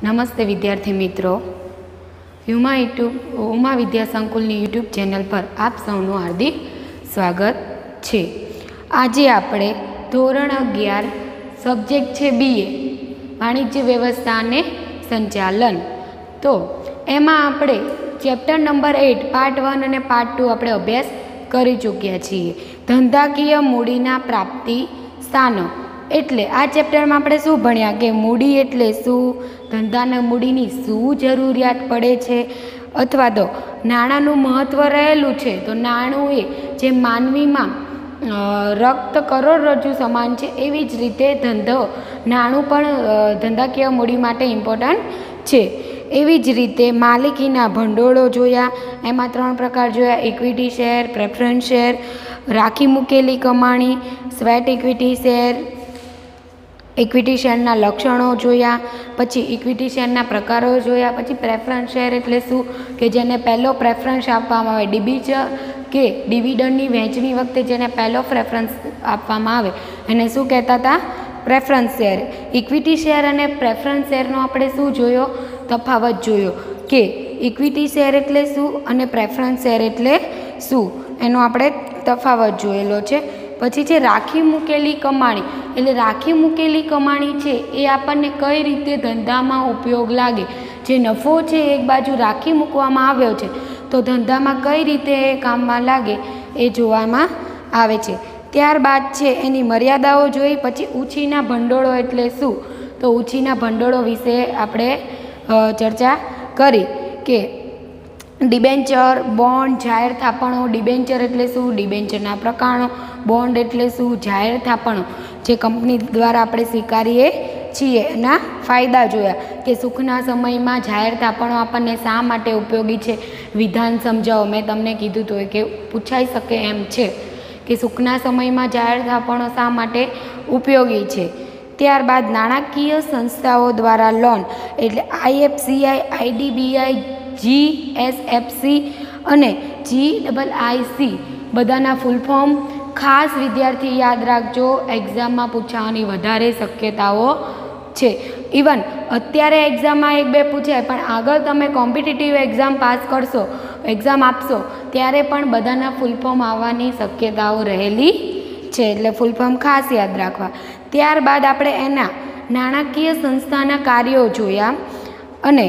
નમસ્તે વિદ્યાર્થી મિત્રો, ઉમા વિદ્યા સંકુલની યુટ્યુબ ચેનલ પર આપ સૌનું હાર્દિક સ્વાગત છે। આજે આપણે ધોરણ 11 સબ્જેક્ટ છે BA વાણિજ્ય વ્યવસ્થા અને સંચાલન, તો એમાં આપણે ચેપ્ટર નંબર 8 પાર્ટ 1 અને પાર્ટ 2 આપણે અભ્યાસ કરી ચૂક્યા છીએ। ધંધાકીય મૂડીના પ્રાપ્તિ સ્થાનો એટલે આ ચેપ્ટરમાં આપણે શું ભણ્યા કે મૂડી એટલે શું, ધંધાના મૂડીની શું જરૂરિયાત પડે છે, અથવા તો નાણાંનું મહત્ત્વ રહેલું છે। તો નાણું એ જે માનવીમાં રક્ત કરોડરજ્જુ સમાન છે, એવી જ રીતે નાણું પણ ધંધાકીય મૂડી માટે ઇમ્પોર્ટન્ટ છે। એવી જ રીતે માલિકીના ભંડોળો જોયા, એમાં 3 પ્રકાર જોયા: ઇક્વિટી શેર, પ્રેફરન્સ શેર, રાખી મૂકેલી કમાણી, સ્વેટ ઇક્વિટી શેર। ઇક્વિટી શેરના લક્ષણો જોયા, પછી ઇક્વિટી શેરના પ્રકારો જોયા, પછી પ્રેફરન્સ શેર એટલે શું કે જેને પહેલો પ્રેફરન્સ આપવામાં આવે, ડિબીચર કે ડિવિડન્ડની વહેંચણી વખતે જેને પહેલો પ્રેફરન્સ આપવામાં આવે એને શું કહેતા હતા? Preference share. ઇક્વિટી શેર અને પ્રેફરન્સ શેરનો આપણે શું જોયો? તફાવત જોયો કે ઇક્વિટી શેર એટલે શું અને પ્રેફરન્સ શેર એટલે શું, એનો આપણે તફાવત જોયેલો છે। પછી છે રાખી મૂકેલી કમાણી, એટલે રાખી મૂકેલી કમાણી છે એ આપણને કઈ રીતે ધંધામાં ઉપયોગ લાગે, જે નફો છે એક બાજુ રાખી મૂકવામાં આવ્યો છે તો ધંધામાં કઈ રીતે કામમાં લાગે એ જોવામાં આવે છે। ત્યારબાદ છે એની મર્યાદાઓ જોઈ, પછી ઉછીના ભંડોળો એટલે શું, તો ઉછીના ભંડોળો વિશે આપણે ચર્ચા કરી કે ડિબેન્ચર, બોન્ડ, જાહેર થાપણો। ડિબેન્ચર એટલે શું, ડિબેન્ચરના પ્રકારો, બોન્ડ એટલે શું, જાહેર થાપણો જે કંપની દ્વારા આપણે સ્વીકારીએ છીએ એના ફાયદા જોયા કે સુખના સમયમાં જાહેર થાપણો આપણને શા માટે ઉપયોગી છે, વિધાન સમજાવો। મેં તમને કીધું હતું કે પૂછાઈ શકે એમ છે કે સુખના સમયમાં જાહેર થાપણો શા માટે ઉપયોગી છે। ત્યારબાદ નાણાકીય સંસ્થાઓ દ્વારા લોન એટલે IFCI, IDBI, GSFC અને GIIC બધાના ફૂલ ફોર્મ ખાસ વિદ્યાર્થી યાદ રાખજો, એક્ઝામમાં પૂછાવાની વધારે શક્યતાઓ છે। ઇવન અત્યારે એક્ઝામમાં 1-2 પૂછાય, પણ આગળ તમે કોમ્પિટિટિવ એક્ઝામ પાસ કરશો, એક્ઝામ આપશો ત્યારે પણ બધાના ફૂલ ફોર્મ આવવાની શક્યતાઓ રહેલી છે, એટલે ફૂલ ફોર્મ ખાસ યાદ રાખવા। ત્યારબાદ આપણે એના નાણાકીય સંસ્થાના કાર્યો જોયા અને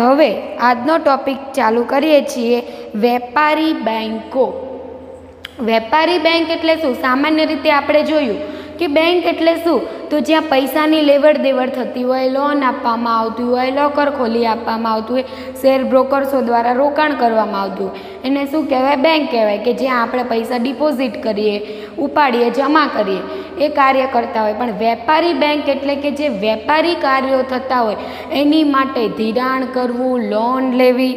હવે આજનો ટોપિક ચાલુ કરીએ છીએ વેપારી બેંકો। વેપારી બેંક એટલે શું? સામાન્ય રીતે આપણે જોયું કે બેંક એટલે શું, તો જ્યાં પૈસાની લેવડ દેવડ થતી હોય, લોન આપવામાં આવતી હોય, લોકર ખોલી આપવામાં આવતું હોય, શેર બ્રોકર્સો દ્વારા રોકાણ કરવામાં આવતું હોય, એને શું કહેવાય? બેંક કહેવાય, કે જ્યાં આપણે પૈસા ડિપોઝિટ કરીએ, ઉપાડીએ, જમા કરીએ, એ કાર્ય કરતા હોય। પણ વેપારી બેંક એટલે કે જે વેપારી કાર્યો થતા હોય એની માટે ધિરાણ કરવું, લોન લેવી,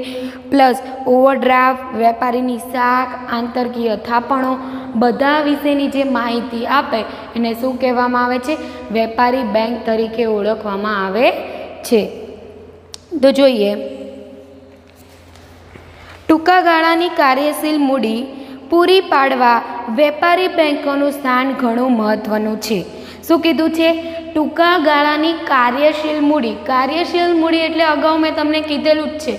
પ્લસ ઓવરડ્રાફ્ટ, વેપારીની શાખ, આંતરકીય થાપણો બધા વિશેની જે માહિતી આપે એને શું કહેવામાં આવે છે? વેપારી બેંક તરીકે ઓળખવામાં આવે છે। તો જોઈએ, ટૂંકા ગાળાની કાર્યશીલ મૂડી પૂરી પાડવા વેપારી બેંકોનું સ્થાન ઘણું મહત્વનું છે। શું કીધું છે? ટૂંકા ગાળાની કાર્યશીલ મૂડી। કાર્યશીલ મૂડી એટલે અગાઉ મેં તમને કીધેલું જ છે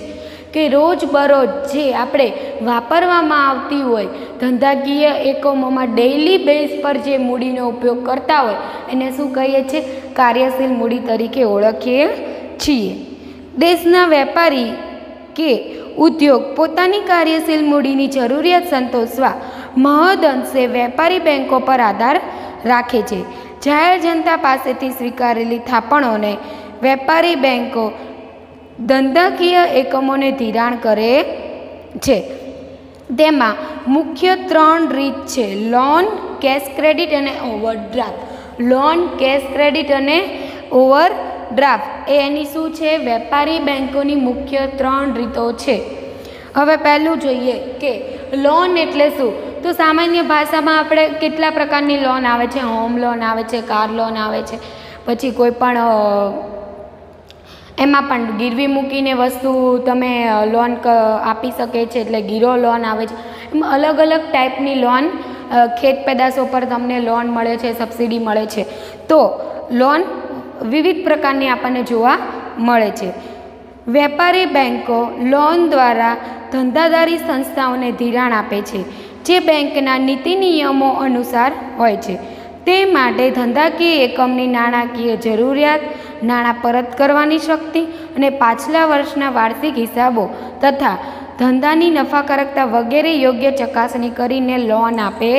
કે રોજબરોજ જે આપણે વાપરવામાં આવતી હોય ધંધાકીય એકમોમાં ડેઇલી બેઝ પર જે મૂડીનો ઉપયોગ કરતા હોય એને શું કહીએ છીએ? કાર્યશીલ મૂડી તરીકે ઓળખીએ છીએ। દેશના વેપારી કે ઉદ્યોગ પોતાની કાર્યશીલ મૂડીની જરૂરિયાત સંતોષવા મહદઅંશે વેપારી બેંકો પર આધાર રાખે છે। જાહેર જનતા પાસેથી સ્વીકારેલી થાપણોને વેપારી બેંકો ધંધાકીય એકમોને ધિરાણ કરે છે। તેમાં મુખ્ય 3 રીત છે: લોન, કેશ ક્રેડિટ અને ઓવરડ્રાફ્ટ। લોન, કેશ ક્રેડિટ અને ઓવરડ્રાફ્ટ એ એની શું છે? વેપારી બેંકોની મુખ્ય 3 રીતો છે। હવે પહેલું જોઈએ કે લોન એટલે શું, તો સામાન્ય ભાષામાં આપણે કેટલા પ્રકારની લોન આવે છે? હોમ લોન આવે છે, કાર લોન આવે છે, પછી કોઈ પણ એમાં પણ ગીરવી મૂકીને વસ્તુ તમે લોન આપી શકે છે એટલે ગીરો લોન આવે છે। એમાં અલગ અલગ ટાઈપની લોન, ખેત પેદાશો પર તમને લોન મળે છે, સબસિડી મળે છે। તો લોન વિવિધ પ્રકારની આપણને જોવા મળે છે। વેપારી બેન્કો લોન દ્વારા ધંધાદારી સંસ્થાઓને ધિરાણ આપે છે, જે બેંકના નીતિ નિયમો અનુસાર હોય છે। તે માટે ધંધાકીય એકમની નાણાકીય જરૂરિયાત, નાણાં પરત કરવાની શક્તિ અને પાછલા વર્ષના વાર્ષિક હિસાબો તથા ધંધાની નફાકારકતા વગેરે યોગ્ય ચકાસણી કરીને લોન આપે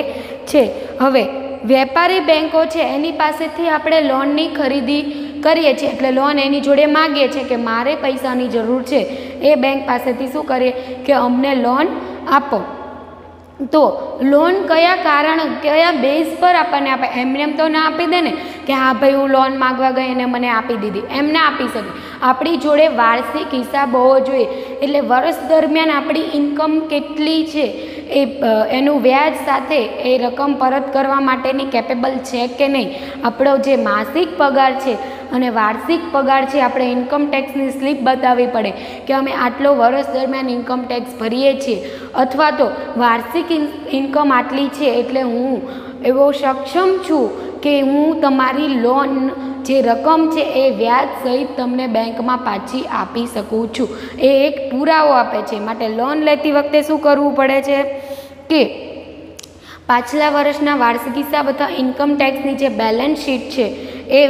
છે। હવે વેપારી બેન્કો છે એની પાસેથી આપણે લોનની ખરીદી કરીએ છીએ, એટલે લોન એની જોડે માગીએ છીએ કે મારે પૈસાની જરૂર છે, એ બેંક પાસેથી શું કરીએ કે અમને લોન આપો। તો લોન કયા કારણ, કયા બેઝ પર આપણને આપે? એમને તો ના આપી દે ને કે હા ભાઈ હું લોન માગવા ગઈ અને મને આપી દીધી, એમ ના આપી શકે। આપણી જોડે વાર્ષિક હિસાબ હોવો જોઈએ, એટલે વર્ષ દરમિયાન આપણી ઇન્કમ કેટલી છે એ એનું વ્યાજ સાથે એ રકમ પરત કરવા માટેની કેપેબલ છે કે નહીં, આપણો જે માસિક પગાર છે અને વાર્ષિક પગાર છે, આપણે ઇન્કમ ટેક્સની સ્લીપ બતાવવી પડે કે અમે આટલો વર્ષ દરમિયાન ઇન્કમ ટેક્સ ભરીએ છીએ, અથવા તો વાર્ષિક ઇન્કમ આટલી છે એટલે હું એવો સક્ષમ છું કે હું તમારી લોન જે રકમ છે એ વ્યાજ સહિત તમને બેંકમાં પાછી આપી શકું છું, એ એક પુરાવો આપે છે। માટે લોન લેતી વખતે શું કરવું પડે છે કે પાછલા વર્ષના વાર્ષિક હિસાબ અથવા ઇન્કમ ટેક્સની જે બેલેન્સ શીટ છે એ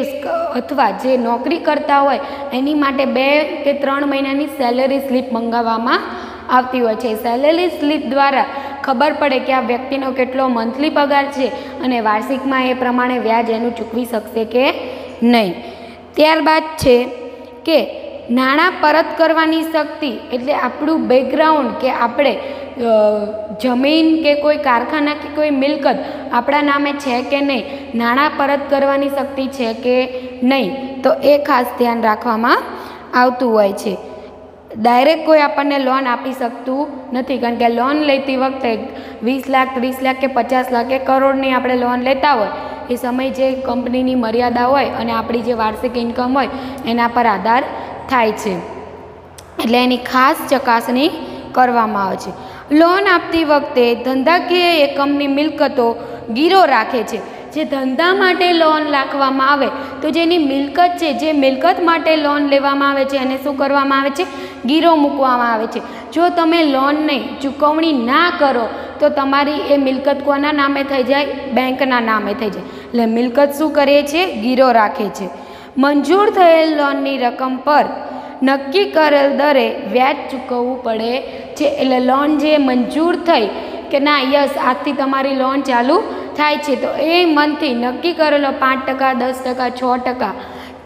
અથવા જે નોકરી કરતા હોય એની માટે 2 કે 3 મહિનાની સેલરી સ્લીપ મંગાવવામાં આવતી હોય છે। સેલરી સ્લીપ દ્વારા ખબર પડે કે આ વ્યક્તિનો કેટલો મંથલી પગાર છે અને વાર્ષિકમાં એ પ્રમાણે વ્યાજ એનું ચૂકવી શકશે કે નહીં। ત્યારબાદ છે કે નાણાં પરત કરવાની શક્તિ, એટલે આપણું બેકગ્રાઉન્ડ કે આપણે જમીન કે કોઈ કારખાના કે કોઈ મિલકત આપણા નામે છે કે નહીં, નાણાં પરત કરવાની શક્તિ છે કે નહીં, તો એ ખાસ ધ્યાન રાખવામાં આવતું હોય છે। ડાયરેક્ટ કોઈ આપણને લોન આપી શકતું નથી, કારણ કે લોન લેતી વખતે 20 લાખ 30 લાખ કે 50 લાખ કે કરોડની આપણે લોન લેતા હોય, એ સમય જે કંપનીની મર્યાદા હોય અને આપણી જે વાર્ષિક ઇન્કમ હોય એના પર આધાર થાય છે, એટલે એની ખાસ ચકાસણી કરવામાં આવે છે। લોન આપતી વખતે ધંધાકીય એકમની મિલકતો ગીરો રાખે છે। જે ધંધા માટે લોન રાખવામાં આવે તો જેની મિલકત છે, જે મિલકત માટે લોન લેવામાં આવે છે એને શું કરવામાં આવે છે? ગીરો મૂકવામાં આવે છે। જો તમે લોનની ચૂકવણી ના કરો તો તમારી એ મિલકત કોના નામે થઈ જાય? બેંકના નામે થઈ જાય, એટલે મિલકત શું કરે છે? ગીરો રાખે છે। મંજૂર થયેલ લોનની રકમ પર નક્કી કરેલ દરે વ્યાજ ચૂકવવું પડે છે। એટલે લોન જે મંજૂર થઈ કે ના યસ આજથી તમારી લોન ચાલુ થાય છે, તો એ મંથથી નક્કી કરેલો 5%, 10%, 6%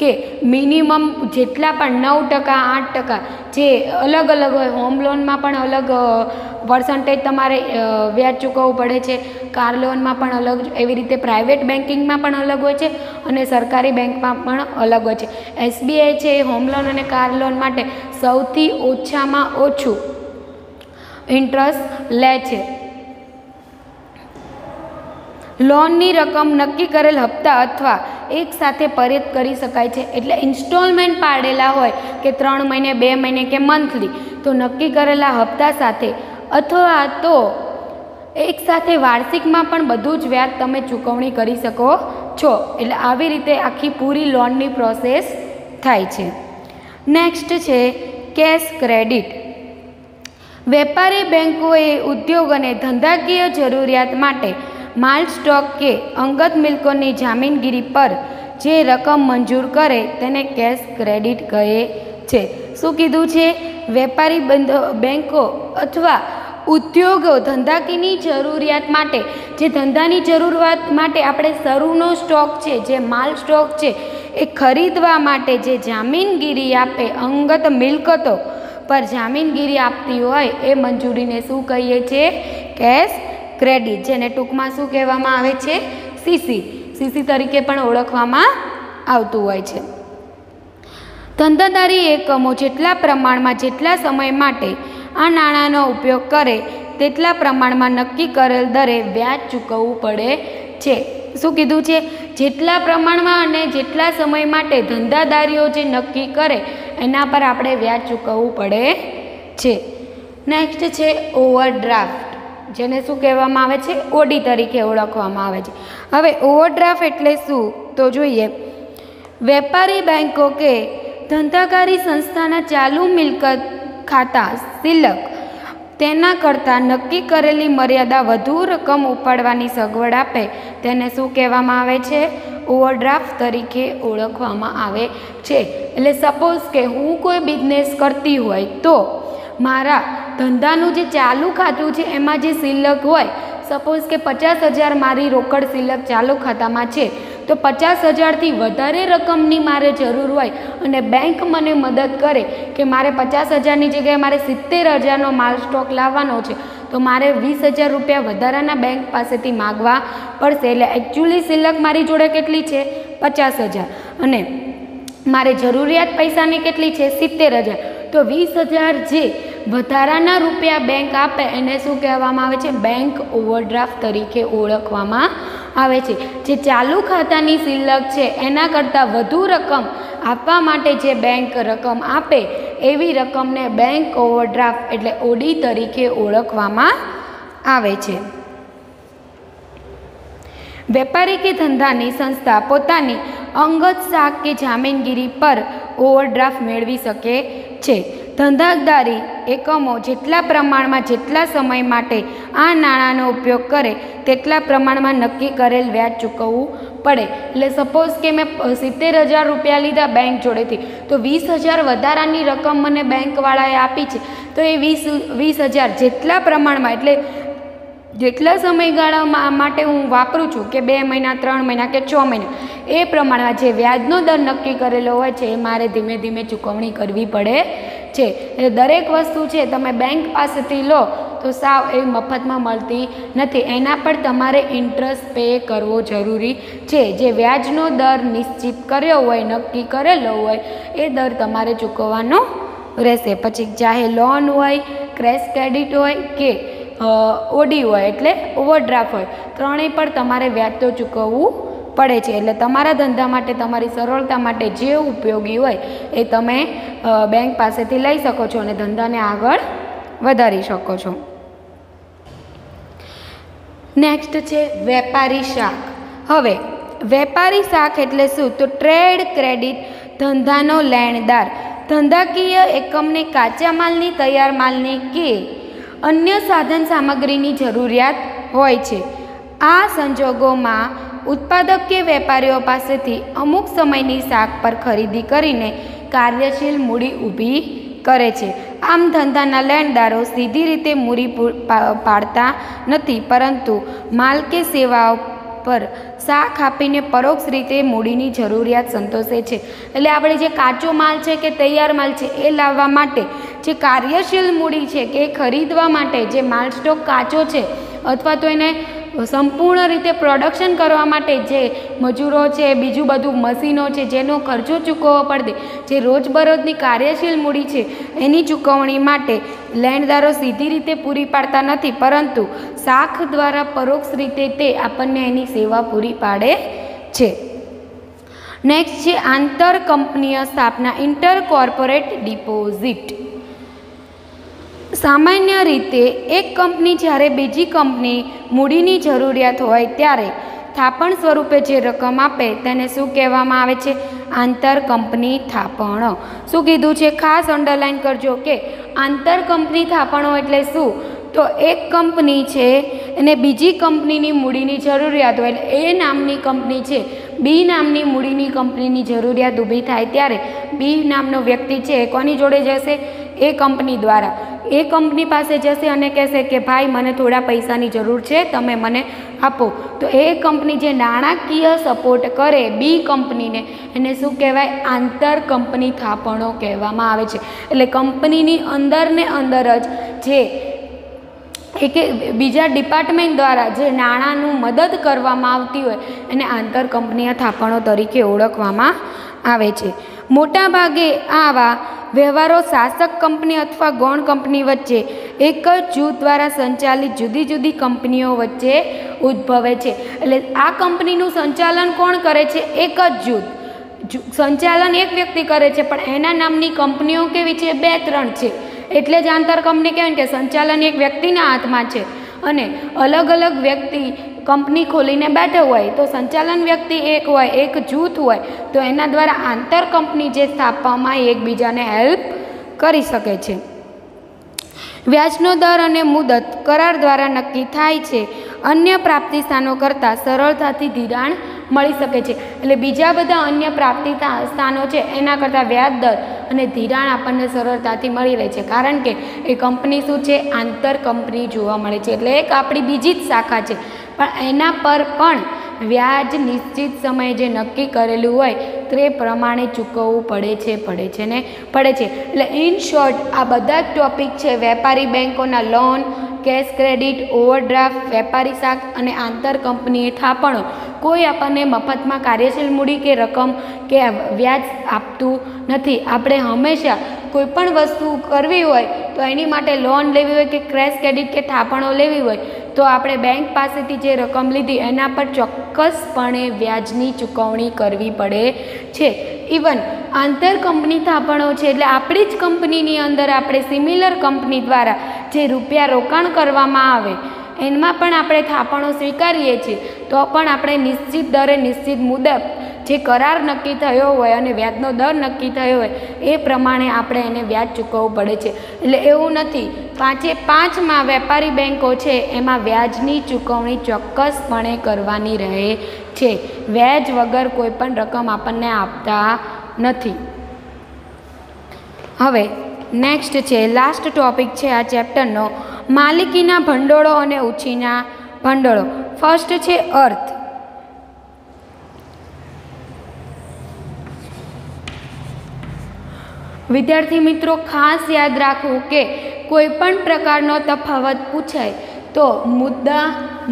કે મિનિમમ જેટલા પણ 9%, 8% જે અલગ અલગ હોય, હોમ લોનમાં પણ અલગ પર્સન્ટેજ તમારે વ્યાજ ચૂકવવું પડે છે, કાર લોનમાં પણ અલગ, એવી રીતે પ્રાઇવેટ બેન્કિંગમાં પણ અલગ હોય છે અને સરકારી બેંકમાં પણ અલગ હોય છે। SBI છે એ હોમ લોન અને કાર લોન માટે સૌથી ઓછામાં ઓછું ઇન્ટરેસ્ટ લે છે। લોનની રકમ નક્કી કરેલ હપ્તા અથવા એક સાથે પરત કરી શકાય છે, એટલે ઇન્સ્ટોલમેન્ટ પાડેલા હોય કે 3 મહિને, 2 મહિને કે મંથલી, તો નક્કી કરેલા હપ્તા સાથે અથવા તો એક સાથે વાર્ષિકમાં પણ બધું જ વ્યાજ તમે ચૂકવણી કરી શકો છો। એટલે આવી રીતે આખી પૂરી લોનની પ્રોસેસ થાય છે। નેક્સ્ટ છે કેશ ક્રેડિટ। વેપારી બેન્કોએ ઉદ્યોગ અને ધંધાકીય જરૂરિયાત માટે માલ સ્ટોક કે અંગત મિલકતોની જામીનગીરી પર જે રકમ મંજૂર કરે તેને કેશ ક્રેડિટ કહે છે। શું કીધું છે? વેપારી બેન્કો અથવા ઉદ્યોગો ધંધાકીયની જરૂરિયાત માટે, જે ધંધાની જરૂરિયાત માટે આપણે શરૂનો સ્ટોક છે, જે માલ સ્ટોક છે એ ખરીદવા માટે જે જામીનગીરી આપે, અંગત મિલકતો પર જામીનગીરી આપતી હોય એ મંજૂરીને શું કહીએ છીએ? કેશ ક્રેડિટ, જેને ટૂંકમાં શું કહેવામાં આવે છે? સીસી તરીકે પણ ઓળખવામાં આવતું હોય છે। ધંધાદારી એકમો જેટલા પ્રમાણમાં જેટલા સમય માટે આ નાણાંનો ઉપયોગ કરે તેટલા પ્રમાણમાં નક્કી કરેલ દરે વ્યાજ ચૂકવવું પડે છે। શું કીધું છે? જેટલા પ્રમાણમાં અને જેટલા સમય માટે ધંધાદારીઓ જે નક્કી કરે એના પર આપણે વ્યાજ ચૂકવવું પડે છે। નેક્સ્ટ છે ઓવરડ્રાફ્ટ, જેને શું કહેવામાં આવે છે? ઓડી તરીકે ઓળખવામાં આવે છે। હવે ઓવરડ્રાફ્ટ એટલે શું તો જોઈએ। વેપારી બેન્કો કે ધંધાકારી સંસ્થાના ચાલુ મિલકત ખાતા સિલક તેના કરતાં નક્કી કરેલી મર્યાદા વધુ રકમ ઉપાડવાની સગવડ આપે તેને શું કહેવામાં આવે છે? ઓવરડ્રાફ્ટ તરીકે ઓળખવામાં આવે છે. એટલે સપોઝ કે હું કોઈ બિઝનેસ કરતી હોય તો મારા ધંધાનું જે ચાલુ ખાતું છે એમાં જે સિલક હોય, સપોઝ કે 50,000 મારી રોકડ સિલક ચાલુ ખાતામાં છે, તો 50,000થી વધારે રકમની મારે જરૂર હોય અને બેંક મને મદદ કરે કે મારે 50,000ની જગ્યાએ મારે 70,000નો માલ સ્ટોક લાવવાનો છે, તો મારે 20,000 રૂપિયા વધારાના બેંક પાસેથી માગવા પડશે. એટલે એકચ્યુઅલી સિલક મારી જોડે કેટલી છે? 50,000 અને મારે જરૂરિયાત પૈસાની કેટલી છે? 70,000. તો 20,000 જે વધારાના રૂપિયા બેંક આપે એને શું કહેવામાં આવે છે? બેંક ઓવરડ્રાફ્ટ તરીકે ઓળખવામાં આવે છે. જે ચાલુ ખાતાની સિલક છે એના કરતાં વધુ રકમ આપવા માટે જે બેંક રકમ આપે એવી રકમને બેંક ઓવરડ્રાફ્ટ એટલે ઓડી તરીકે ઓળખવામાં આવે છે. વેપારી કે ધંધાની સંસ્થા પોતાની અંગત શાખ કે જામીનગીરી પર ઓવરડ્રાફ્ટ મેળવી શકે છે. ધંધાદારી એકમો જેટલા પ્રમાણમાં જેટલા સમય માટે આ નાણાંનો ઉપયોગ કરે તેટલા પ્રમાણમાં નક્કી કરેલ વ્યાજ ચૂકવવું પડે. એટલે સપોઝ કે મેં 70,000 રૂપિયા લીધા બેંક જોડેથી, તો 20,000 વધારાની રકમ મને બેંકવાળાએ આપી છે, તો એ 20,000 જેટલા પ્રમાણમાં એટલે જેટલા સમયગાળા માટે હું વાપરું છું કે 2 મહિના, 3 મહિના કે 6 મહિના, એ પ્રમાણમાં જે વ્યાજનો દર નક્કી કરેલો હોય છે એ મારે ધીમે ધીમે ચૂકવણી કરવી પડે છે. એટલે દરેક વસ્તુ છે તમે બેંક પાસેથી લો તો સાવ એ મફતમાં મળતી નથી, એના પર તમારે ઇન્ટરેસ્ટ પે કરવો જરૂરી છે. જે વ્યાજનો દર નિશ્ચિત કર્યો હોય, નક્કી કરેલો હોય, એ દર તમારે ચૂકવવાનો રહેશે. પછી ચાહે લોન હોય, ક્રેશ ક્રેડિટ હોય કે ઓડી હોય એટલે ઓવરડ્રાફ્ટ હોય, ત્રણેય પર તમારે વ્યાજ તો ચૂકવવું પડે છે. એટલે તમારા ધંધા માટે, તમારી સરળતા માટે જે ઉપયોગી હોય એ તમે બેંક પાસેથી લઈ શકો છો અને ધંધાને આગળ વધારી શકો છો. નેક્સ્ટ છે વેપારી શાખ. હવે વેપારી શાખ એટલે શું? તો ટ્રેડ ક્રેડિટ ધંધાનો લેણદાર ધંધાકીય એકમને કાચા માલની, તૈયાર માલની કે અન્ય સાધન સામગ્રીની જરૂરિયાત હોય છે. આ સંજોગોમાં ઉત્પાદક કે વેપારીઓ પાસેથી અમુક સમયની શાખ પર ખરીદી કરીને કાર્યશીલ મૂડી ઊભી કરે છે. આમ ધંધાના લેણદારો સીધી રીતે મૂડી પાડતા નથી, પરંતુ માલ કે સેવાઓ પર શાખ આપીને પરોક્ષ રીતે મૂડીની જરૂરિયાત સંતોષે છે. એટલે આપણે જે કાચો માલ છે કે તૈયાર માલ છે એ લાવવા માટે જે કાર્યશીલ મૂડી છે કે ખરીદવા માટે જે માલ સ્ટોક કાચો છે અથવા તો એને સંપૂર્ણ રીતે પ્રોડક્શન કરવા માટે જે મજૂરો છે, બીજું બધું મશીનો છે જેનો ખર્ચો ચૂકવવો પડે, જે રોજબરોજની કાર્યશીલ મૂડી છે એની ચૂકવણી માટે લેણદારો સીધી રીતે પૂરી પાડતા નથી, પરંતુ શાખ દ્વારા પરોક્ષ રીતે તે આપણને એની સેવા પૂરી પાડે છે. નેક્સ્ટ છે આંતર કંપનીય સ્થાપના, ઇન્ટર કોર્પોરેટ ડિપોઝિટ. સામાન્ય રીતે એક કંપની જ્યારે બીજી કંપની મૂડીની જરૂરિયાત હોય ત્યારે થાપણ સ્વરૂપે જે રકમ આપે તેને શું કહેવામાં આવે છે? આંતર કંપની થાપણો. શું કીધું છે? ખાસ અંડરલાઈન કરજો કે આંતર કંપની થાપણો એટલે શું? તો એક કંપની છે અને બીજી કંપનીની મૂડીની જરૂરિયાત હોય, એટલે એ નામની કંપની છે, બી નામની મૂડીની કંપનીની જરૂરિયાત ઊભી થાય ત્યારે બી નામનો વ્યક્તિ છે કોની જોડે જશે? એ કંપની દ્વારા એ કંપની પાસે જશે અને કહેશે કે ભાઈ મને થોડા પૈસાની જરૂર છે, તમે મને આપો. તો એ કંપની જે નાણાકીય સપોર્ટ કરે બી કંપનીને એને શું કહેવાય? આંતર કંપની થાપણો કહેવામાં આવે છે. એટલે કંપનીની અંદર ને અંદર જ જે એક બીજા ડિપાર્ટમેન્ટ દ્વારા જે નાણાંનું મદદ કરવામાં આવતી હોય એને આંતર કંપનીય થાપણો તરીકે ઓળખવામાં આવે છે. મોટાભાગે આવા વ્યવહારો શાસક કંપની અથવા ગૌણ કંપની વચ્ચે એક જ જૂથ દ્વારા સંચાલિત જુદી જુદી કંપનીઓ વચ્ચે ઉદ્ભવે છે. એટલે આ કંપનીનું સંચાલન કોણ કરે છે? એક જ જૂથ. સંચાલન એક વ્યક્તિ કરે છે પણ એના નામની કંપનીઓ કેવી છે? 2-3 છે. એટલે જ આંતર કંપની કહેવાય કે સંચાલન એક વ્યક્તિના હાથમાં છે અને અલગ અલગ વ્યક્તિ કંપની ખોલીને બેઠો હોય તો સંચાલન વ્યક્તિ એક હોય, એક જૂથ હોય તો એના દ્વારા આંતર કંપની જે સ્થાપવામાં એકબીજાને હેલ્પ કરી શકે છે. વ્યાજનો દર અને મુદત કરાર દ્વારા નક્કી થાય છે. અન્ય પ્રાપ્તિ સ્થાનો કરતાં સરળતાથી ધિરાણ મળી શકે છે. એટલે બીજા બધા અન્ય પ્રાપ્તિ સ્થાનો છે એના કરતાં વ્યાજ દર અને ધિરાણ આપણને સરળતાથી મળી રહે છે, કારણ કે એ કંપની શું છે, આંતર કંપની જોવા મળે છે. એટલે એક આપણી બીજી જ શાખા છે, પણ એના પર પણ વ્યાજ નિશ્ચિત સમયે જે નક્કી કરેલું હોય તે પ્રમાણે ચૂકવવું પડે છે. એટલે ઇન શોર્ટ આ બધા જ ટોપિક છે વેપારી બેંકોના લોન, કેશ ક્રેડિટ, ઓવરડ્રાફ્ટ, વેપારી શાખ અને આંતર કંપની થાપણો કોઈ આપણને મફતમાં કાર્યશીલ મૂડી કે રકમ કે વ્યાજ આપતું નથી. આપણે હંમેશા કોઈ પણ વસ્તુ કરવી હોય તો એની માટે લોન લેવી હોય કે કેશ ક્રેડિટ કે થાપણો લેવી હોય તો આપણે બેંક પાસેથી જે રકમ લીધી એના પર ચોક્કસપણે વ્યાજની ચૂકવણી કરવી પડે છે. ઇવન આંતર કંપની થાપણો છે એટલે આપણી જ કંપનીની અંદર આપણે સિમિલર કંપની દ્વારા જે રૂપિયા રોકાણ કરવામાં આવે એમાં પણ આપણે થાપણો સ્વીકારીએ છીએ તો પણ આપણે નિશ્ચિત દરે નિશ્ચિત મુદત જે કરાર નક્કી થયો હોય અને વ્યાજનો દર નક્કી થયો હોય એ પ્રમાણે આપણે એને વ્યાજ ચૂકવવું પડે છે. એટલે એવું નથી, 5 વેપારી બેંકો છે એમાં વ્યાજની ચૂકવણી ચોક્કસપણે કરવાની રહે છે. વ્યાજ વગર કોઈ પણ રકમ આપણને આપતા નથી. હવે નેક્સ્ટ છે, લાસ્ટ ટોપિક છે આ ચેપ્ટરનો, માલિકીના ભંડોળો અને ઉછીના ભંડોળો. ફર્સ્ટ છે અર્થ. વિદ્યાર્થી મિત્રો ખાસ યાદ રાખવું કે કોઈ પણ પ્રકારનો તફાવત પૂછાય તો મુદ્દા,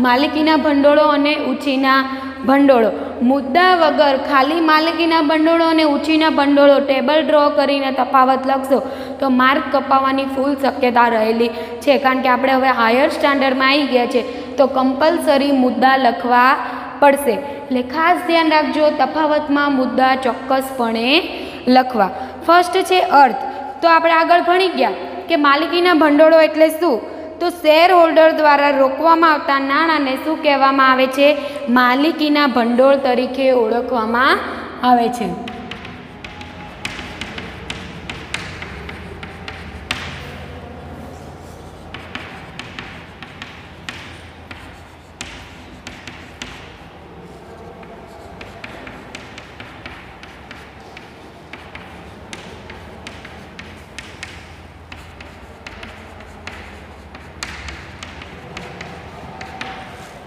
માલિકીના ભંડોળો અને ઉછીના ભંડોળો, મુદ્દા વગર ખાલી માલિકીના ભંડોળો અને ઉછીના ભંડોળો ટેબલ ડ્રો કરીને તફાવત લખશો તો માર્ક કપાવવાની ફૂલ શક્યતા રહેલી છે, કારણ કે આપણે હવે હાયર સ્ટાન્ડર્ડમાં આવી ગયા છે તો કમ્પલસરી મુદ્દા લખવા પડશે. એટલે ખાસ ધ્યાન રાખજો, તફાવતમાં મુદ્દા ચોક્કસપણે લખવા. ફર્સ્ટ છે અર્થ. તો આપણે આગળ ભણી ગયા કે માલિકીના ભંડોળો એટલે શું, તો શેર હોલ્ડર દ્વારા રોકવામાં આવતા નાણાંને શું કહેવામાં આવે છે, માલિકીના ભંડોળ તરીકે ઓળખવામાં આવે છે.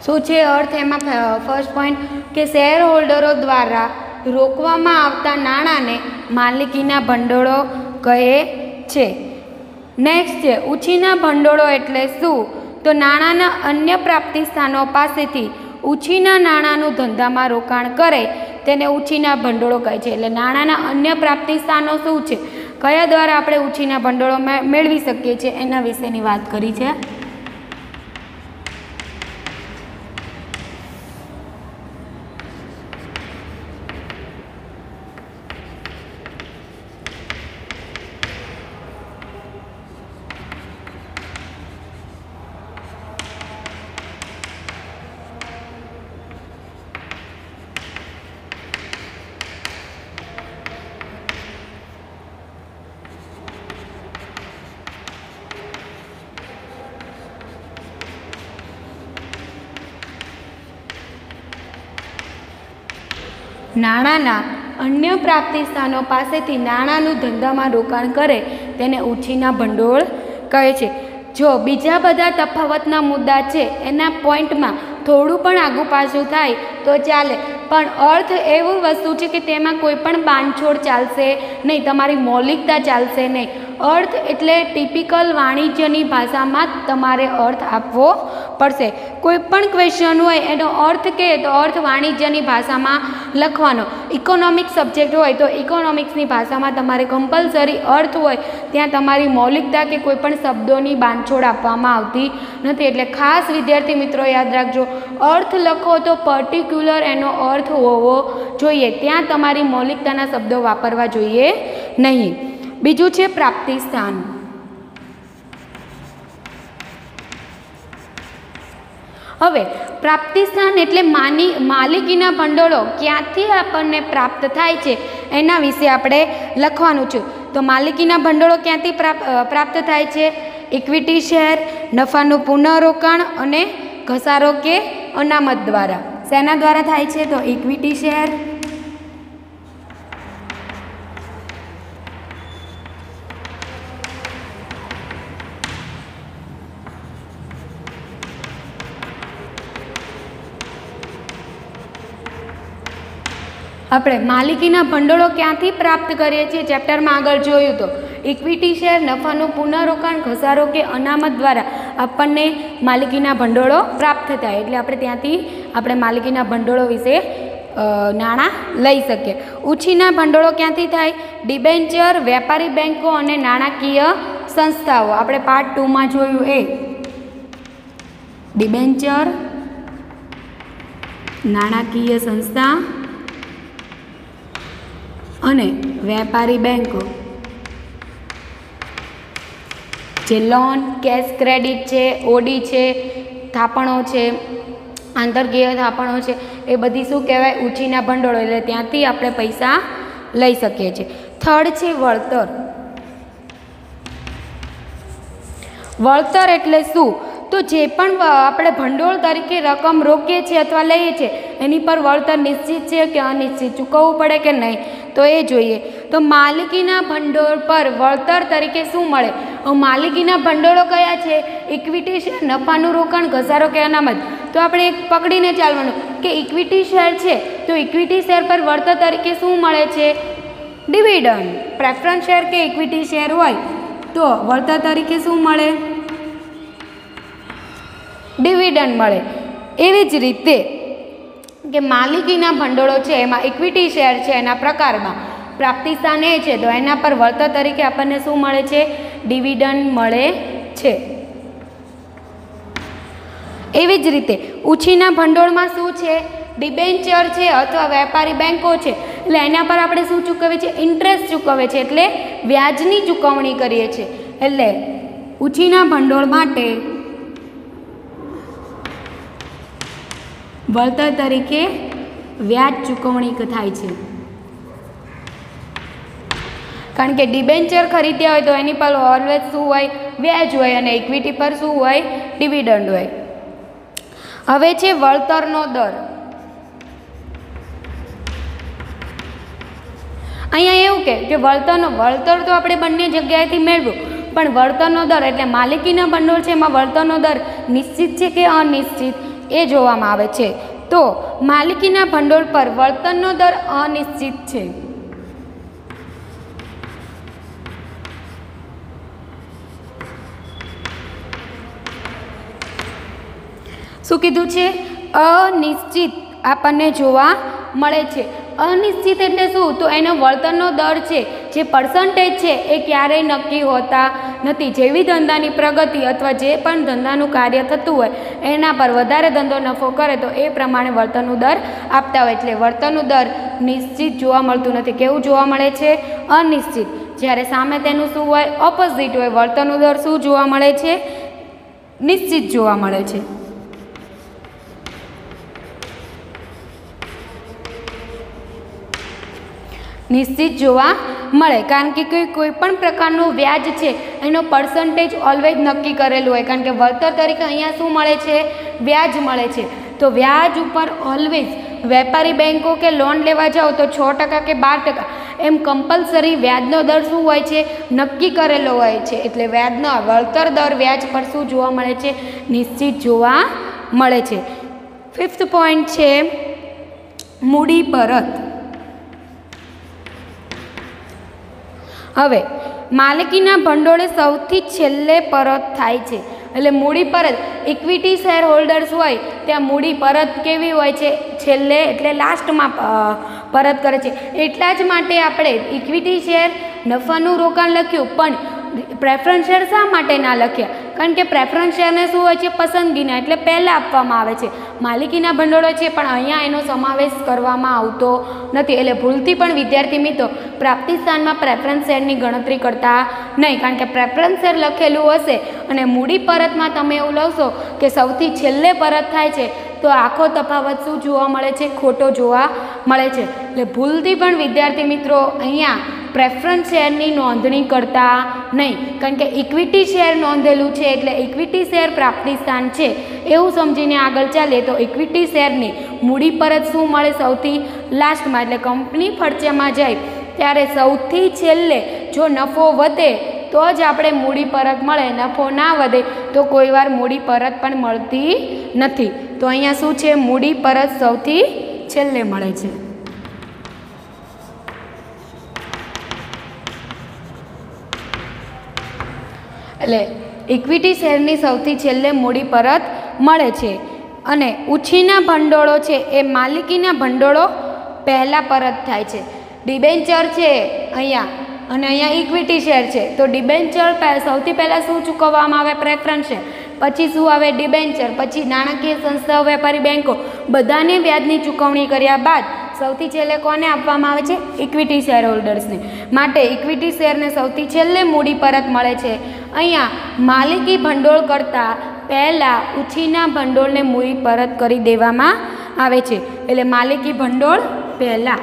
શું છે અર્થ? એમાં ફર્સ્ટ પોઈન્ટ કે શેર હોલ્ડરો દ્વારા રોકવામાં આવતા નાણાંને માલિકીના ભંડોળો કહે છે. નેક્સ્ટ છે ઉછીના ભંડોળો એટલે શું, તો નાણાંના અન્ય પ્રાપ્તિ સ્થાનો પાસેથી ઉછીના નાણાંનું ધંધામાં રોકાણ કરે તેને ઉછીના ભંડોળો કહે છે. એટલે નાણાંના અન્ય પ્રાપ્તિ સ્થાનો શું છે, કયા દ્વારા આપણે ઉછીના ભંડોળો મેળવી શકીએ છીએ એના વિશેની વાત કરી છે. નાણાંના અન્ય પ્રાપ્તિ સ્થાનો પાસેથી નાણાંનું ધંધામાં રોકાણ કરે તેને ઉછીના ભંડોળ કહે છે. જો બીજા બધા તફાવતના મુદ્દા છે એના પોઈન્ટમાં થોડું પણ આગું પાછું થાય તો ચાલે, પણ અર્થ એવું વસ્તુ છે કે તેમાં કોઈ પણ બાંધછોડ ચાલશે નહીં, તમારી મૌલિકતા ચાલશે નહીં. અર્થ એટલે ટિપિકલ વાણિજ્યની ભાષામાં જ તમારે અર્થ આપવો પડશે. કોઈ પણ ક્વેશ્ચન હોય એનો અર્થ કહે તો અર્થ વાણિજ્યની ભાષામાં લખવાનો. ઇકોનોમિક સબ્જેક્ટ હોય તો ઇકોનોમિક્સની ભાષામાં તમારે કમ્પલસરી અર્થ હોય ત્યાં તમારી મૌલિકતા કે કોઈ પણ શબ્દોની બાંધછોડ આપવામાં આવતી નથી. એટલે ખાસ વિદ્યાર્થી મિત્રો યાદ રાખજો, અર્થ લખો તો પર્ટિક્યુલર એનો અર્થ હોવો જોઈએ, ત્યાં તમારી મૌલિકતાના શબ્દો વાપરવા જોઈએ નહીં. બીજું છે પ્રાપ્તિ સ્થાન. હવે પ્રાપ્તિ સ્થાન એટલે માલિકીના ભંડોળો ક્યાંથી આપણને પ્રાપ્ત થાય છે એના વિશે આપણે લખવાનું છે. તો માલિકીના ભંડોળો ક્યાંથી પ્રાપ્ત થાય છે? ઇક્વિટી શેર, નફાનું પુનઃરોકાણ અને ઘસારો કે અનામત દ્વારા. શેના દ્વારા થાય છે? તો ઇક્વિટી શેર, આપણે માલિકીના ભંડોળો ક્યાંથી પ્રાપ્ત કરીએ છીએ? ચેપ્ટરમાં આગળ જોયું તો ઇક્વિટી શેર, નફાનું પુનઃરોકાણ, ઘસારો કે અનામત દ્વારા આપણને માલિકીના ભંડોળો પ્રાપ્ત થાય. એટલે આપણે ત્યાંથી આપણે માલિકીના ભંડોળો વિશે નાણાં લઈ શકીએ. ઉછીના ભંડોળો ક્યાંથી થાય? ડિબેન્ચર, વેપારી બેન્કો અને નાણાકીય સંસ્થાઓ. આપણે પાર્ટ 2માં જોયું એ ડિબેન્ચર, નાણાકીય સંસ્થા અને વેપારી બેન્કો, જે લોન, કેશ ક્રેડિટ છે, ઓડી છે, થાપણો છે, આંતરકીય થાપણો છે, એ બધી શું કહેવાય? ઉછીના ભંડોળો. એટલે ત્યાંથી આપણે પૈસા લઈ શકીએ છીએ. થર્ડ છે વળતર. વળતર એટલે શું? તો જે પણ આપણે ભંડોળ તરીકે રકમ રોકીએ છીએ અથવા લઈએ છીએ એની પર વળતર નિશ્ચિત છે કે અનિશ્ચિત, ચૂકવવું પડે કે નહીં, તો એ જોઈએ. તો માલિકીના ભંડોળ પર વળતર તરીકે શું મળે? માલિકીના ભંડોળો કયા છે? ઇક્વિટી શેર, નફાનું રોકાણ, ઘસારો કે અનામત. તો આપણે એક પકડીને ચાલવાનું કે ઇક્વિટી શેર છે તો ઇક્વિટી શેર પર વળતર તરીકે શું મળે છે? ડિવિડન્ડ. પ્રેફરન્સ શેર કે ઇક્વિટી શેર હોય તો વળતર તરીકે શું મળે? ડિવિડન્ડ મળે. એવી જ રીતે કે માલિકીના ભંડોળો છે એમાં ઇક્વિટી શેર છે એના પ્રકારમાં પ્રાપ્તિ સ્થાન એ છે તો એના પર વળતર તરીકે આપણને શું મળે છે? ડિવિડન્ડ મળે છે. એવી જ રીતે ઉછીના ભંડોળમાં શું છે? ડિબેન્ચર છે અથવા વેપારી બેન્કો છે. એટલે એના પર આપણે શું ચૂકવીએ છીએ? ઇન્ટરેસ્ટ ચૂકવે છે, એટલે વ્યાજની ચૂકવણી કરીએ છીએ. એટલે ઉછીના ભંડોળ માટે વળતર તરીકે વ્યાજ ચૂકવણી થાય છે. કારણ કે ડિબેન્ચર ખરીદ્યા હોય તો એની પર ઓલવેઝ શું હોય? વ્યાજ હોય, અને ઇક્વિટી પર શું હોય? ડિવિડન્ડ હોય. હવે છે વળતરનો દર. અહીંયા એવું કે વળતર તો આપણે બંને જગ્યાએથી મેળવ્યું, પણ વળતરનો દર એટલે માલિકીના ભંડોળ છે એમાં વળતરનો દર નિશ્ચિત છે કે અનિશ્ચિત એ જોવામાં આવે છે. તો માલિકીના ભંડોળ પર વળતરનો દર અનિશ્ચિત છે. શું કીધું છે? અનિશ્ચિત આપણને જોવા મળે છે. અનિશ્ચિત એટલે શું? તો એનો વળતરનો દર છે જે પર્સન્ટેજ છે એ ક્યારેય નક્કી હોતા નથી. જેવી ધંધાની પ્રગતિ અથવા જે પણ ધંધાનું કાર્ય થતું હોય એના પર વધારે ધંધો નફો કરે તો એ પ્રમાણે વળતરનું દર આપતા હોય. એટલે વળતરનું દર નિશ્ચિત જોવા મળતું નથી. કેવું જોવા મળે છે? અનિશ્ચિત. જ્યારે સામે તેનું શું હોય? ઓપોઝિટ હોય. વળતરનું દર શું જોવા મળે છે? નિશ્ચિત જોવા મળે છે. નિશ્ચિત જોવા મળે કારણ કે કોઈ પણ પ્રકારનું વ્યાજ છે એનો પર્સન્ટેજ ઓલવેઝ નક્કી કરેલું હોય. કારણ કે વળતર તરીકે અહીંયા શું મળે છે? વ્યાજ મળે છે. તો વ્યાજ ઉપર ઓલવેઝ વેપારી બેન્કો કે લોન લેવા જાઓ તો 6% કે 12% એમ કમ્પલસરી વ્યાજનો દર શું હોય છે? નક્કી કરેલો હોય છે. એટલે વ્યાજનો વળતર દર વ્યાજ પર શું જોવા મળે છે? નિશ્ચિત જોવા મળે છે. 5th પોઈન્ટ છે મૂડી પરત. હવે માલિકીના ભંડોળે સૌથી છેલ્લે પરત થાય છે. એટલે મૂડી પરત ઇક્વિટી શેર હોલ્ડર્સ હોય ત્યાં મૂડી પરત કેવી હોય છે? છેલ્લે એટલે લાસ્ટમાં પરત કરે છે. એટલા જ માટે આપણે ઇક્વિટી શેર, નફાનું રોકાણ લખ્યું, પણ પ્રેફરન્સ શેર શા માટે ના લખ્યા? કારણ કે પ્રેફરન્સ શેરને શું હોય છે? પસંદગીના, એટલે પહેલાં આપવામાં આવે છે. માલિકીના ભંડોળો છે પણ અહીંયા એનો સમાવેશ કરવામાં આવતો નથી. એટલે ભૂલથી પણ વિદ્યાર્થી મિત્રો પ્રાપ્તિ સ્થાનમાં પ્રેફરન્સ શેરની ગણતરી કરતા નહીં. કારણ કે પ્રેફરન્સ શેર લખેલું હશે અને મૂડી પરતમાં તમે એવું લખશો કે સૌથી છેલ્લે પરત થાય છે तो आखो तफावत शुं जोवा मळे छे? खोटो जोवा मळे छे। એટલે ભૂલથી પણ વિદ્યાર્થી મિત્રો અહીંયા પ્રેફરન્સ શેરની નોંધણી કરતા નહીં, કારણ કે ઇક્વિટી શેર નોંધેલું છે એટલે ઇક્વિટી શેર પ્રાપ્તિ સ્થાન છે એવું સમજીને આગળ ચાલીએ તો ઇક્વિટી શેરની મૂડી પરત શું મળે? સૌથી લાસ્ટમાં, એટલે કંપની ફડચામાં જાય ત્યારે સૌથી છેલ્લે જો નફો વધે તો જ આપણે મૂડી પરત મળે, નફો ના વધે તો કોઈ વાર મૂડી પરત પણ મળતી નથી। તો અહીંયા શું છે? મૂડી પરત સૌથી છેલ્લે મળે છે। એટલે ઇક્વિટી શેરની સૌથી છેલ્લે મૂડી પરત મળે છે અને ઉછીના ભંડોળો છે એ માલિકીના ભંડોળો પહેલાં પરત થાય છે। ડિબેન્ચર છે અહીંયા અને અહીંયા ઇક્વિટી શેર છે તો ડિબેન્ચર સૌથી પહેલાં શું ચૂકવવામાં આવે? પ્રેફરન્સ શેર, પછી શું આવે? ડિબેન્ચર, પછી નાણાકીય સંસ્થાઓ, વેપારી બેન્કો બધાને વ્યાજની ચૂકવણી કર્યા બાદ સૌથી છેલ્લે કોને આપવામાં આવે છે? ઇક્વિટી શેર હોલ્ડર્સને। માટે ઇક્વિટી શેરને સૌથી છેલ્લે મૂડી પરત મળે છે। અહીંયા માલિકી ભંડોળ કરતાં પહેલાં ઉછીના ભંડોળને મૂડી પરત કરી દેવામાં આવે છે, એટલે માલિકી ભંડોળ પહેલાં।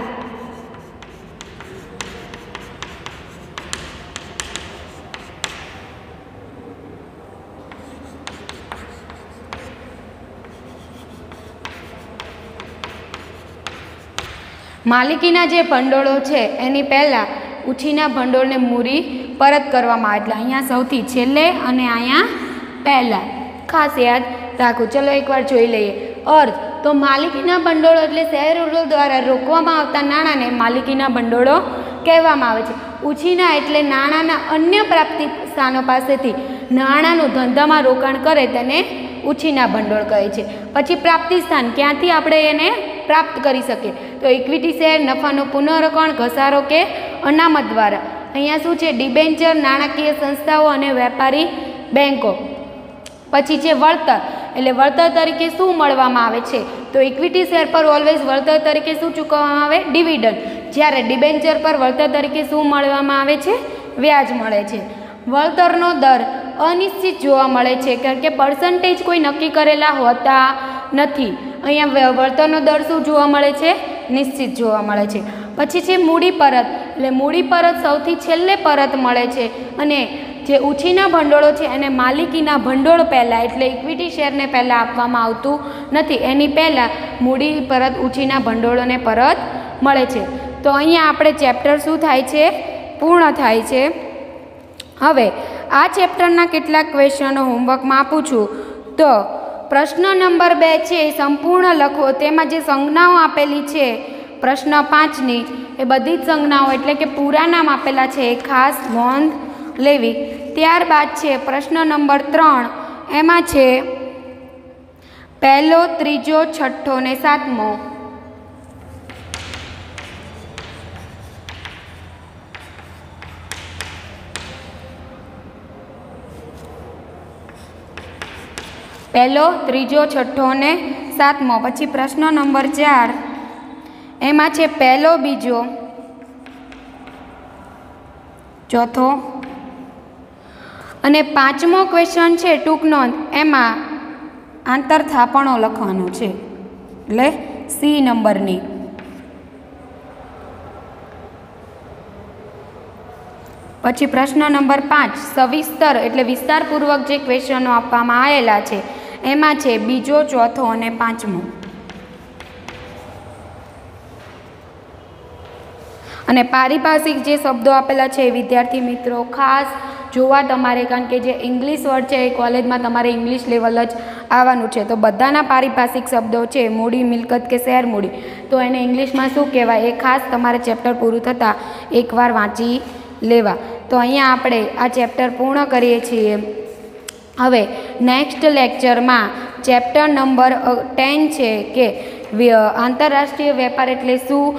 માલિકીના જે ભંડોળો છે એની પહેલાં ઉછીના ભંડોળને મૂડી પરત કરવામાં આવે, એટલે અહીંયા સૌથી છેલ્લે અને અહીંયા પહેલાં, ખાસ યાદ રાખો। ચલો એકવાર જોઈ લઈએ અર્થ। તો માલિકીના ભંડોળો એટલે શેરહોલ્ડર દ્વારા રોકવામાં આવતા નાણાંને માલિકીના ભંડોળો કહેવામાં આવે છે। ઉછીના એટલે નાણાંના અન્ય પ્રાપ્તિ સ્થાનો પાસેથી નાણાંનું ધંધામાં રોકાણ કરે તેને ઉછીના ભંડોળ કહે છે। પછી પ્રાપ્તિ સ્થાન, ક્યાંથી આપણે એને પ્રાપ્ત કરી શકીએ? તો ઇક્વિટી શેર, નફાનું પુનઃરોકાણ, ઘસારો કે અનામત દ્વારા। અહીંયા શું છે? ડિબેન્ચર, નાણાકીય સંસ્થાઓ અને વેપારી બેન્કો। પછી છે વળતર, એટલે વળતર તરીકે શું મળવામાં આવે છે? તો ઇક્વિટી શેર પર ઓલવેઝ વળતર તરીકે શું ચૂકવવામાં આવે? ડિવિડન્ડ। જ્યારે ડિબેન્ચર પર વળતર તરીકે શું મળવામાં આવે છે? વ્યાજ મળે છે। વળતરનો દર અનિશ્ચિત જોવા મળે છે, કારણ કે પર્સન્ટેજ કોઈ નક્કી કરેલા હોતા નથી। અહીંયા વળતરનો દર શું જોવા મળે છે? નિશ્ચિત જોવા મળે છે। પછી છે મૂડી પરત, એટલે મૂડી પરત સૌથી છેલ્લે પરત મળે છે અને જે ઉછીના ભંડોળો છે એને માલિકીના ભંડોળ પહેલાં, એટલે ઇક્વિટી શેરને પહેલાં આપવામાં આવતું નથી, એની પહેલાં મૂડી પરત ઉછીના ભંડોળોને પરત મળે છે। તો અહીંયા આપણે ચેપ્ટર શું થાય છે? પૂર્ણ થાય છે। હવે આ ચેપ્ટરના કેટલાક ક્વેશ્ચનો હોમવર્કમાં આપું છું। તો પ્રશ્ન નંબર 2 છે સંપૂર્ણ લખો, તેમાં જે સંજ્ઞાઓ આપેલી છે પ્રશ્ન 5ની એ બધી જ સંજ્ઞાઓ એટલે કે પૂરા નામ આપેલા છે એ ખાસ નોંધ લેવી। ત્યારબાદ છે પ્રશ્ન નંબર 3, એમાં છે પહેલો, ત્રીજો, છઠ્ઠો ને સાતમો। પહેલો, ત્રીજો, છઠ્ઠો ને સાતમો। પછી પ્રશ્ન નંબર 4 એમાં છે પહેલો, બીજો, ચોથો અને પાંચમો ક્વેશ્ચન છે ટૂંક નોંધ, એમાં આંતરથાપણો લખવાનો છે એટલે સી નંબરની। પછી પ્રશ્ન નંબર 5 સવિસ્તર એટલે વિસ્તારપૂર્વક જે ક્વેશ્ચનો આપવામાં આવેલા છે એમાં છે બીજો, ચોથો અને પાંચમો। અને પારિભાષિક જે શબ્દો આપેલા છે વિદ્યાર્થી મિત્રો ખાસ જોવા તમારે, કારણ કે જે ઇંગ્લિશ વર્ડ છે એ કોલેજમાં તમારે ઇંગ્લિશ લેવલ જ આવવાનું છે। તો બધાના પારિભાષિક શબ્દો છે મૂડી, મિલકત કે શેર મૂડી, તો એને ઇંગ્લિશમાં શું કહેવાય એ ખાસ તમારે ચેપ્ટર પૂરું થતાં એકવાર વાંચી લેવા। તો અહીંયા આપણે આ ચેપ્ટર પૂર્ણ કરીએ છીએ। હવે નેક્સ્ટ લેક્ચરમાં ચેપ્ટર નંબર 10 છે કે આંતરરાષ્ટ્રીય વેપાર એટલે શું,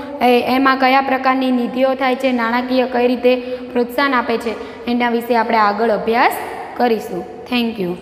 એમાં કયા પ્રકારની નીતિઓ થાય છે, નાણાકીય કઈ રીતે પ્રોત્સાહન આપે છે, એના વિશે આપણે આગળ અભ્યાસ કરીશું। Thank you.